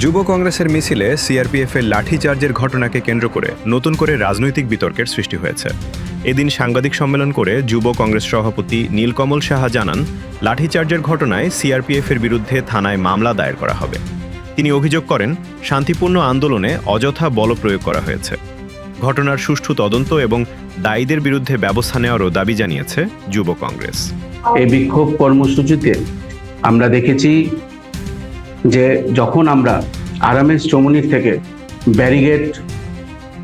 যুব কংগ্রেসের মিছিলে সিআরপিএফের লাঠিচার্জের ঘটনাকে কেন্দ্র করে নতুন করে রাজনৈতিক বিতর্কের সৃষ্টি হয়েছে। এদিন সাংবাদিক সম্মেলন করে যুব কংগ্রেস সভাপতি নীলকমল সাহা জানান, লাঠিচার্জের ঘটনায় সিআরপিএফের বিরুদ্ধে থানায় মামলা দায়ের করা হবে। তিনি অভিযোগ করেন, শান্তিপূর্ণ আন্দোলনে অযথা বলপ্রয়োগ করা হয়েছে। ঘটনার সুষ্ঠু তদন্ত এবং দায়ীদের বিরুদ্ধে ব্যবস্থা নেওয়ারও দাবি জানিয়েছে যুব কংগ্রেস। এই বিক্ষোভ কর্মসূচিতে আমরা দেখেছি যে যখন আমরা আরামের চৌমুনির থেকে ব্যারিগেড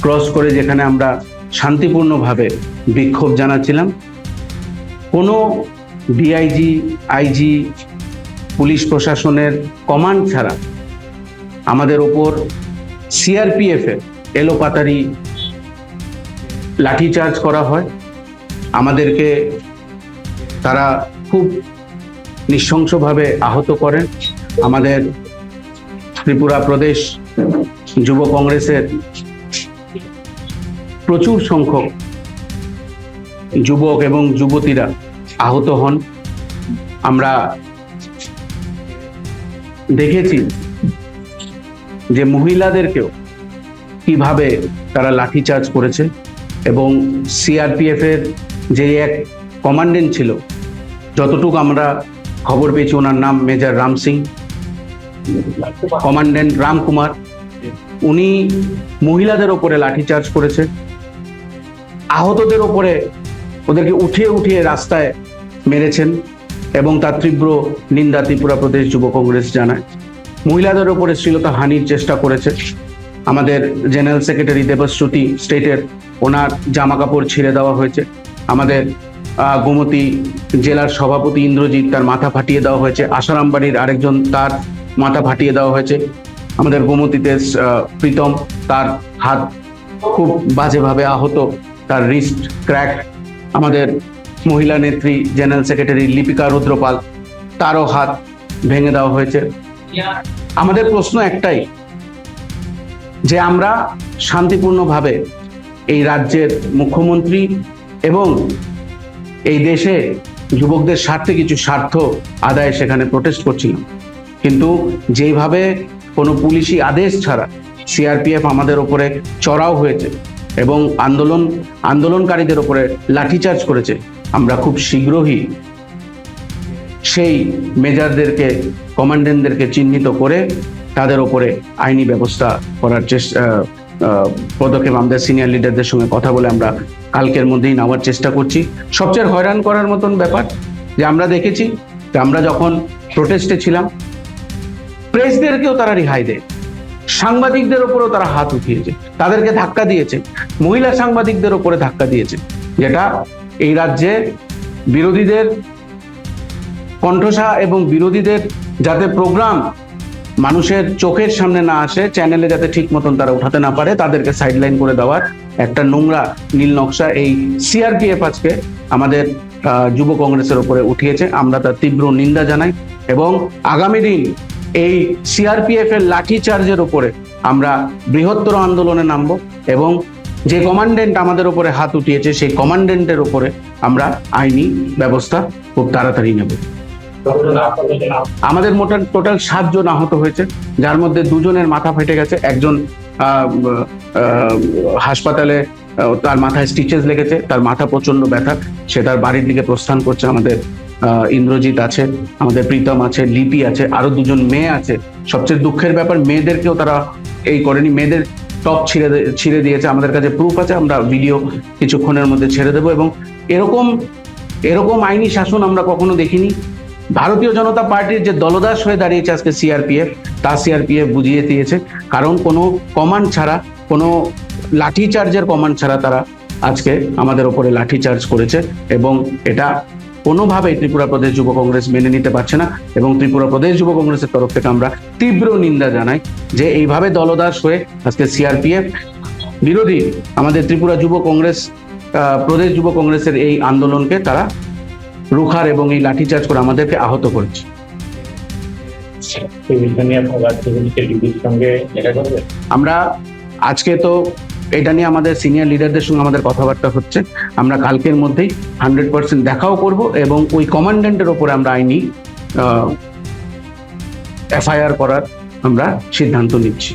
ক্রস করে যেখানে আমরা শান্তিপূর্ণভাবে বিক্ষোভ জানাচ্ছিলাম, কোনো ডিআইজি, আইজি, পুলিশ প্রশাসনের কমান্ড ছাড়া আমাদের ওপর সিআরপিএফের এলোপাতারি লাঠিচার্জ করা হয়। আমাদেরকে তারা খুব নৃশংসভাবে আহত করেন। আমাদের ত্রিপুরা প্রদেশ যুব কংগ্রেসের প্রচুর সংখ্যক যুবক এবং যুবতীরা আহত হন। আমরা দেখেছি যে মহিলাদেরকেও কিভাবে তারা লাঠিচার্জ করেছে এবং সিআরপিএফ এর যে এক কমান্ডেন্ট ছিল, যতটুকু আমরা খবর পেয়েছি, ওনার নাম মেজর রাম সিং, কমান্ডেন্ট রামকুমার, উনি মহিলাদের ওপরে লাঠিচার্জ করেছে। আহতদের ওপরে ওদেরকে উঠিয়ে উঠিয়ে রাস্তায় মেরেছেন এবং তার তীব্র নিন্দা ত্রিপুরা প্রদেশ যুব কংগ্রেস জানায়। মহিলাদের ওপরে শ্লীলতাহানির চেষ্টা করেছে। আমাদের জেনারেল সেক্রেটারি দেবশ্রুতি স্টেটের, ওনার জামা কাপড় ছিঁড়ে দেওয়া হয়েছে। আমাদের গোমতী জেলার সভাপতি ইন্দ্রজিৎ, তার মাথা ফাটিয়ে দেওয়া হয়েছে। আসারামবাড়ির আরেকজন, তার মাথা ফাটিয়ে দেওয়া হয়েছে। আমাদের গোমতীতে প্রীতম, তার হাত খুব বাজেভাবে আহত, তার রিস্ট ক্র্যাক। আমাদের মহিলা নেত্রী জেনারেল সেক্রেটারি লিপিকা রুদ্রপাল, তারও হাত ভেঙে দেওয়া হয়েছে। আমাদের প্রশ্ন একটাই, যে আমরা শান্তিপূর্ণভাবে এই রাজ্যের মুখ্যমন্ত্রী এবং এই দেশে যুবকদের স্বার্থে কিছু স্বার্থ আদায় সেখানে প্রোটেস্ট করছিলাম, কিন্তু যেভাবে কোনো পুলিশি আদেশ ছাড়া সিআরপিএফ আমাদের ওপরে চড়াও হয়েছে এবং আন্দোলনকারীদের ওপরে লাঠিচার্জ করেছে, আমরা খুব শীঘ্রই সেই মেজরদেরকে, কমান্ডেন্টদেরকে চিহ্নিত করে তাদের ওপরে আইনি ব্যবস্থা করার পদক্ষেপ আমাদের সিনিয়র লিডারদের সঙ্গে কথা বলে আমরা কালকের মধ্যেই নেওয়ার চেষ্টা করছি। সবচেয়ে হয়রান করার মতন ব্যাপার যে আমরা দেখেছি যে আমরা যখন প্রোটেস্টে ছিলাম, প্রেসদেরকেও তারা রেহাই দেয়, সাংবাদিকদের ওপরেও তারা হাত উঠিয়েছে, তাদেরকে ধাক্কা দিয়েছে, মহিলা সাংবাদিকদের ওপরে ধাক্কা দিয়েছে, যেটা এই রাজ্যে বিরোধীদের কণ্ঠসা এবং বিরোধীদের যাতে প্রোগ্রাম মানুষের চোখের সামনে না আসে, চ্যানেলে যাতে ঠিক মতন তারা উঠাতে না পারে, তাদেরকে সাইডলাইন করে দেওয়ার একটা নোংরা নীল নকশা এই সিআরপিএফ আজকে আমাদের যুব কংগ্রেসের উপরে উঠিয়েছে। আমরা তার তীব্র নিন্দা জানাই এবং আগামী দিন এই সিআরপিএফ এর লাঠিচার্জের উপরে আমরা বৃহত্তর আন্দোলনে নামবো এবং যে কমান্ডেন্ট আমাদের উপরে হাত উঠিয়েছে সেই কমান্ডেন্টের উপরে আমরা আইনি ব্যবস্থা খুব তাড়াতাড়ি নেব। আমাদের টোটাল 7 জন আহত হয়েছে, যার মধ্যে 2 জনের মাথা ফেটে গেছে। একজন হাসপাতালে, তার মাথায় স্টিচেস লেগেছে, তার মাথা প্রচন্ড ব্যথা, সে তার বাড়ির দিকে প্রস্থান করছে। আমাদের ইন্দ্রজিৎ আছে, আমাদের প্রীতম আছে, লিপি আছে, আরো 2 জন মেয়ে আছে। সবচেয়ে দুঃখের ব্যাপার, মেয়েদেরকেও তারা এই করেনি, মেয়েদের টপ ছিঁড়ে দিয়েছে। আমাদের কাছে প্রুফ আছে, আমরা ভিডিও কিছুক্ষণের মধ্যে ছেড়ে দেবো। এবং এরকম আইনি শাসন আমরা কখনো দেখিনি। ভারতীয় জনতা পার্টির যে দলদাস হয়ে দাঁড়িয়েছে আজকে সিআরপিএফ, তা সিআরপিএফ বুঝিয়ে দিয়েছে, কারণ কোনো কমান্ড ছাড়া, কোনো লাঠিচার্জের কমান্ড ছাড়া তারা আজকে আমাদের ওপরে লাঠিচার্জ করেছে এবং এটা কোনোভাবেই ত্রিপুরা প্রদেশ যুব কংগ্রেস মেনে নিতে পারছে না। এবং ত্রিপুরা প্রদেশ যুব কংগ্রেসের তরফ থেকে আমরা তীব্র নিন্দা জানাই যে এইভাবে দলদাস হয়ে আজকে সিআরপিএফ বিরোধী আমাদের ত্রিপুরা যুব কংগ্রেস, প্রদেশ যুব কংগ্রেসের এই আন্দোলনকে তারা রুখার এবং এই লাঠিচার্জ করে আমাদেরকে আহত করেছে। আমরা আজকে তো এটা নিয়ে আমাদের সিনিয়র লিডারদের সঙ্গে আমাদের কথাবার্তা হচ্ছে। আমরা কালকের মধ্যেই 100% দেখাও করব এবং ওই কমান্ডেন্টের ওপরে আমরা আইনি এফআইআর করার আমরা সিদ্ধান্ত নিচ্ছি।